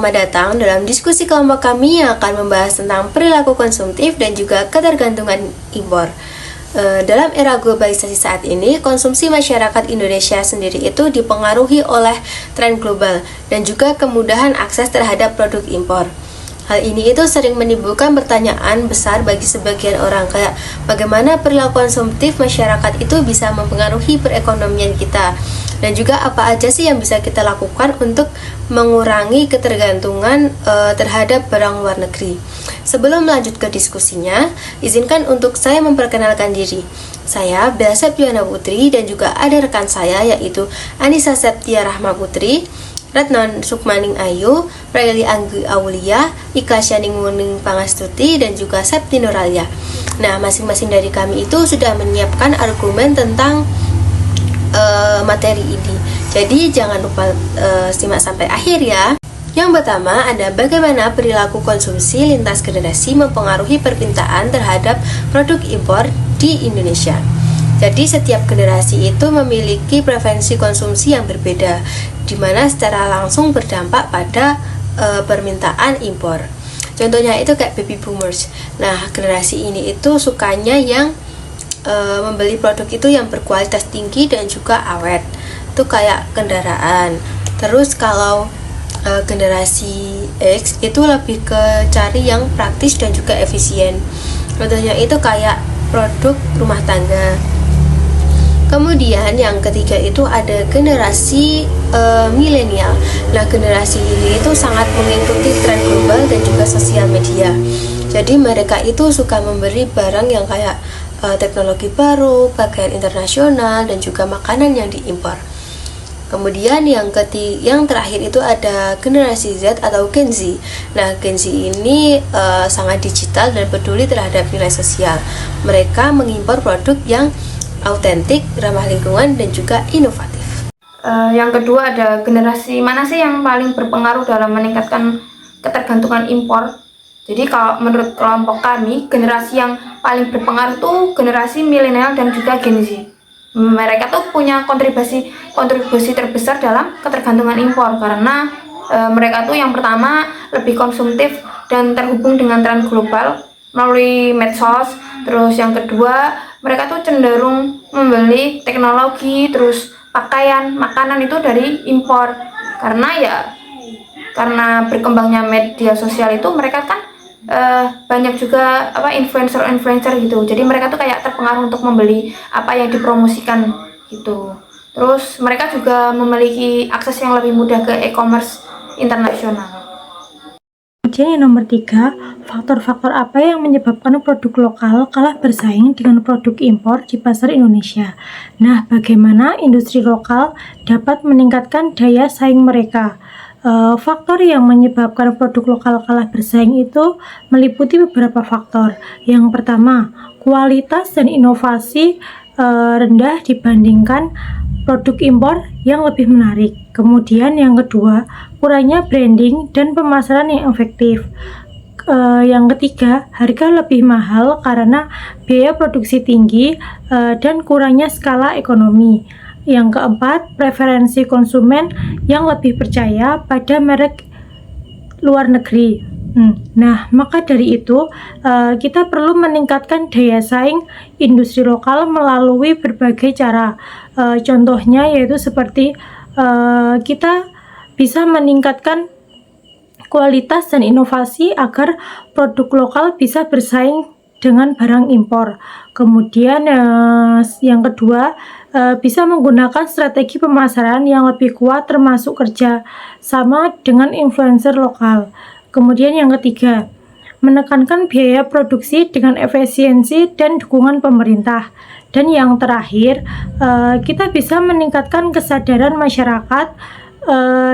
selamat datang dalam diskusi kelompok kami yang akan membahas tentang perilaku konsumtif dan juga ketergantungan impor. Dalam era globalisasi saat ini, konsumsi masyarakat Indonesia sendiri itu dipengaruhi oleh tren global dan juga kemudahan akses terhadap produk impor. Hal ini itu sering menimbulkan pertanyaan besar bagi sebagian orang, kayak bagaimana perilaku konsumtif masyarakat itu bisa mempengaruhi perekonomian kita, dan juga apa aja sih yang bisa kita lakukan untuk mengurangi ketergantungan terhadap barang luar negeri. Sebelum lanjut ke diskusinya, izinkan untuk saya memperkenalkan diri. Saya Bella Septiana Putri dan juga ada rekan saya yaitu Anissa Septia Rahma Putri, Retnon Sukmaning Ayu, Prayali Anggi Aulia, Ika Syaning Muning Pangastuti, dan juga Septi Nuralia. Nah, masing-masing dari kami itu sudah menyiapkan argumen tentang materi ini. Jadi jangan lupa simak sampai akhir ya. Yang pertama ada bagaimana perilaku konsumsi lintas generasi mempengaruhi permintaan terhadap produk impor di Indonesia. Jadi setiap generasi itu memiliki preferensi konsumsi yang berbeda, di mana secara langsung berdampak pada permintaan impor. Contohnya itu kayak baby boomers. Nah, generasi ini itu sukanya yang membeli produk itu yang berkualitas tinggi dan juga awet. Itu kayak kendaraan. Terus kalau generasi X itu lebih ke cari yang praktis dan juga efisien. Contohnya itu kayak produk rumah tangga. Kemudian yang ketiga itu ada generasi milenial. Nah, generasi ini itu sangat mengikuti tren global dan juga sosial media. Jadi mereka itu suka memberi barang yang kayak teknologi baru, pakaian internasional, dan juga makanan yang diimpor. Kemudian yang terakhir itu ada generasi Z atau Gen Z. Nah, Gen Z ini sangat digital dan peduli terhadap nilai sosial. Mereka mengimpor produk yang autentik, ramah lingkungan, dan juga inovatif. Yang kedua ada generasi mana sih yang paling berpengaruh dalam meningkatkan ketergantungan impor. Jadi kalau menurut kelompok kami, generasi yang paling berpengaruh tuh generasi milenial dan juga Gen Z. Mereka tuh punya kontribusi terbesar dalam ketergantungan impor karena mereka tuh yang pertama lebih konsumtif dan terhubung dengan tren global melalui medsos. Terus yang kedua, mereka tuh cenderung membeli teknologi, terus pakaian, makanan itu dari impor. Karena berkembangnya media sosial itu mereka kan banyak juga influencer gitu. Jadi mereka tuh kayak terpengaruh untuk membeli apa yang dipromosikan gitu. Terus mereka juga memiliki akses yang lebih mudah ke e-commerce internasional. Kemudian yang nomor 3, faktor-faktor apa yang menyebabkan produk lokal kalah bersaing dengan produk impor di pasar Indonesia. Nah, bagaimana industri lokal dapat meningkatkan daya saing mereka? Faktor yang menyebabkan produk lokal kalah bersaing itu meliputi beberapa faktor. Yang pertama, kualitas dan inovasi rendah dibandingkan produk impor yang lebih menarik. Kemudian yang kedua, kurangnya branding dan pemasaran yang efektif. Yang ketiga, harga lebih mahal karena biaya produksi tinggi dan kurangnya skala ekonomi. Yang keempat, preferensi konsumen yang lebih percaya pada merek luar negeri. Nah, maka dari itu kita perlu meningkatkan daya saing industri lokal melalui berbagai cara. Contohnya yaitu seperti kita bisa meningkatkan kualitas dan inovasi agar produk lokal bisa bersaing dengan barang impor. Kemudian yang kedua, bisa menggunakan strategi pemasaran yang lebih kuat termasuk kerja sama dengan influencer lokal. Kemudian yang ketiga, menekankan biaya produksi dengan efisiensi dan dukungan pemerintah. Dan yang terakhir, kita bisa meningkatkan kesadaran masyarakat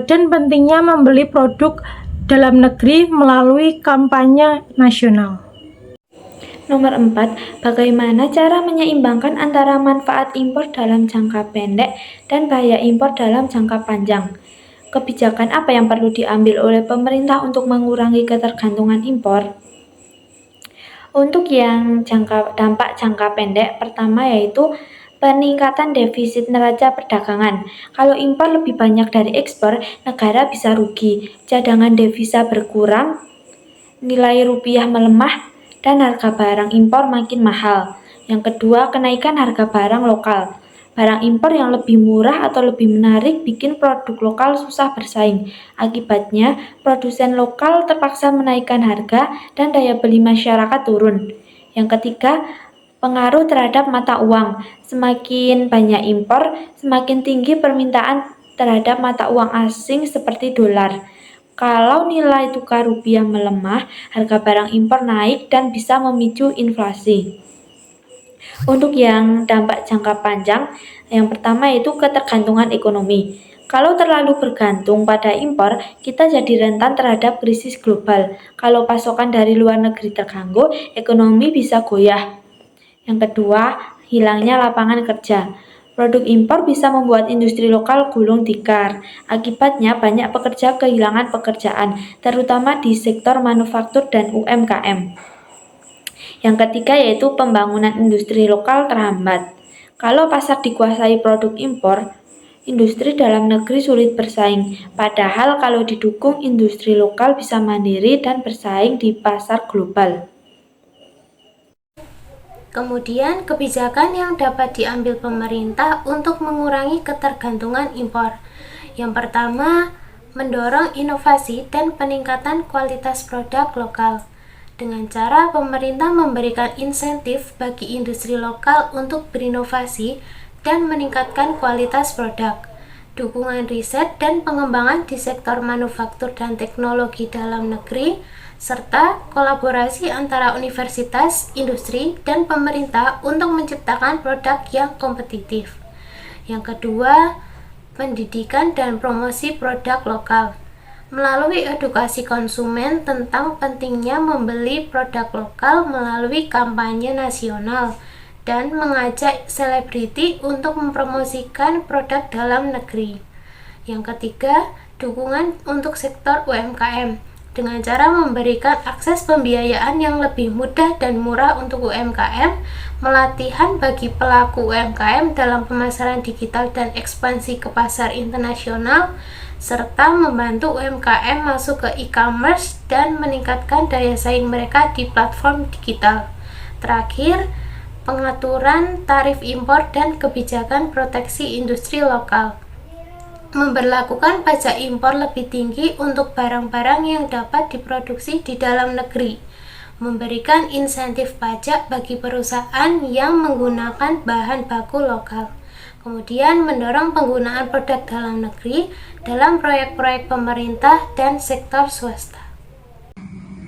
dan pentingnya membeli produk dalam negeri melalui kampanye nasional. Nomor 4, bagaimana cara menyeimbangkan antara manfaat impor dalam jangka pendek dan bahaya impor dalam jangka panjang? Kebijakan apa yang perlu diambil oleh pemerintah untuk mengurangi ketergantungan impor? Untuk yang dampak jangka pendek, pertama yaitu peningkatan defisit neraca perdagangan. Kalau impor lebih banyak dari ekspor, negara bisa rugi, cadangan devisa berkurang, nilai rupiah melemah, dan harga barang impor makin mahal. Yang kedua, kenaikan harga barang lokal. Barang impor yang lebih murah atau lebih menarik bikin produk lokal susah bersaing. Akibatnya, produsen lokal terpaksa menaikkan harga dan daya beli masyarakat turun. Yang ketiga, pengaruh terhadap mata uang. Semakin banyak impor, semakin tinggi permintaan terhadap mata uang asing seperti dolar. Kalau nilai tukar rupiah melemah, harga barang impor naik dan bisa memicu inflasi. Untuk yang dampak jangka panjang, yang pertama yaitu ketergantungan ekonomi. Kalau terlalu bergantung pada impor, kita jadi rentan terhadap krisis global. Kalau pasokan dari luar negeri terganggu, ekonomi bisa goyah. Yang kedua, hilangnya lapangan kerja. Produk impor bisa membuat industri lokal gulung tikar. Akibatnya banyak pekerja kehilangan pekerjaan, terutama di sektor manufaktur dan UMKM. Yang ketiga yaitu pembangunan industri lokal terhambat. Kalau pasar dikuasai produk impor, industri dalam negeri sulit bersaing. Padahal kalau didukung, industri lokal bisa mandiri dan bersaing di pasar global. Kemudian, kebijakan yang dapat diambil pemerintah untuk mengurangi ketergantungan impor. Yang pertama, mendorong inovasi dan peningkatan kualitas produk lokal. Dengan cara pemerintah memberikan insentif bagi industri lokal untuk berinovasi dan meningkatkan kualitas produk. Dukungan riset dan pengembangan di sektor manufaktur dan teknologi dalam negeri, serta kolaborasi antara universitas, industri, dan pemerintah untuk menciptakan produk yang kompetitif. Yang kedua, pendidikan dan promosi produk lokal. Melalui edukasi konsumen tentang pentingnya membeli produk lokal melalui kampanye nasional dan mengajak selebriti untuk mempromosikan produk dalam negeri. Yang ketiga, dukungan untuk sektor UMKM dengan cara memberikan akses pembiayaan yang lebih mudah dan murah untuk UMKM, melatihan bagi pelaku UMKM dalam pemasaran digital dan ekspansi ke pasar internasional, serta membantu UMKM masuk ke e-commerce dan meningkatkan daya saing mereka di platform digital. Terakhir, pengaturan tarif impor dan kebijakan proteksi industri lokal. Memberlakukan pajak impor lebih tinggi untuk barang-barang yang dapat diproduksi di dalam negeri. Memberikan insentif pajak bagi perusahaan yang menggunakan bahan baku lokal. Kemudian mendorong penggunaan produk dalam negeri dalam proyek-proyek pemerintah dan sektor swasta.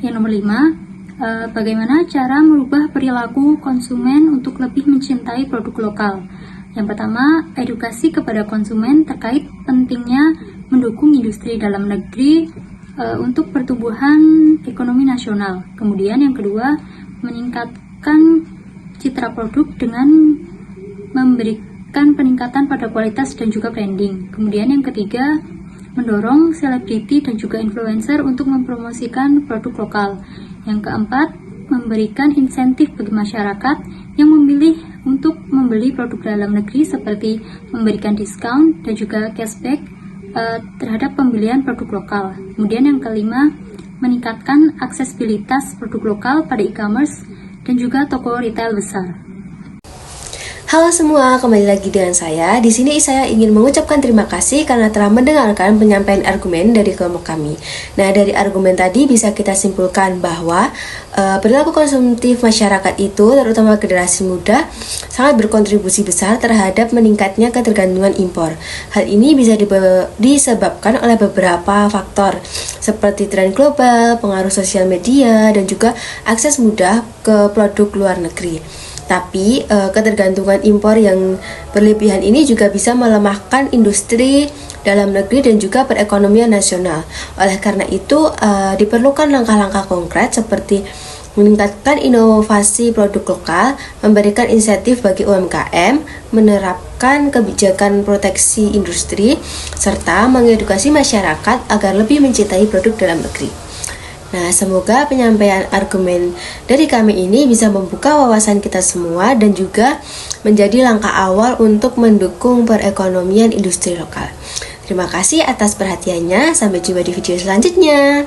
Yang nomor 5, bagaimana cara merubah perilaku konsumen untuk lebih mencintai produk lokal. Yang pertama, edukasi kepada konsumen terkait pentingnya mendukung industri dalam negeri untuk pertumbuhan ekonomi nasional. Kemudian yang kedua, meningkatkan citra produk dengan memberikan peningkatan pada kualitas dan juga branding. Kemudian yang ketiga, mendorong selebriti dan juga influencer untuk mempromosikan produk lokal. Yang keempat, memberikan insentif bagi masyarakat yang memilih untuk membeli produk dalam negeri seperti memberikan diskon dan juga cashback terhadap pembelian produk lokal. Kemudian yang kelima, meningkatkan aksesibilitas produk lokal pada e-commerce dan juga toko retail besar. Halo semua, kembali lagi dengan saya. Di sini saya ingin mengucapkan terima kasih karena telah mendengarkan penyampaian argumen dari kelompok kami. Nah, dari argumen tadi bisa kita simpulkan bahwa perilaku konsumtif masyarakat itu, terutama generasi muda, sangat berkontribusi besar terhadap meningkatnya ketergantungan impor. Hal ini bisa disebabkan oleh beberapa faktor, seperti tren global, pengaruh sosial media, dan juga akses mudah ke produk luar negeri. Tapi ketergantungan impor yang berlebihan ini juga bisa melemahkan industri dalam negeri dan juga perekonomian nasional. Oleh karena itu diperlukan langkah-langkah konkret seperti meningkatkan inovasi produk lokal, memberikan insentif bagi UMKM, menerapkan kebijakan proteksi industri, serta mengedukasi masyarakat agar lebih mencintai produk dalam negeri. Nah, semoga penyampaian argumen dari kami ini bisa membuka wawasan kita semua dan juga menjadi langkah awal untuk mendukung perekonomian industri lokal. Terima kasih atas perhatiannya. Sampai jumpa di video selanjutnya.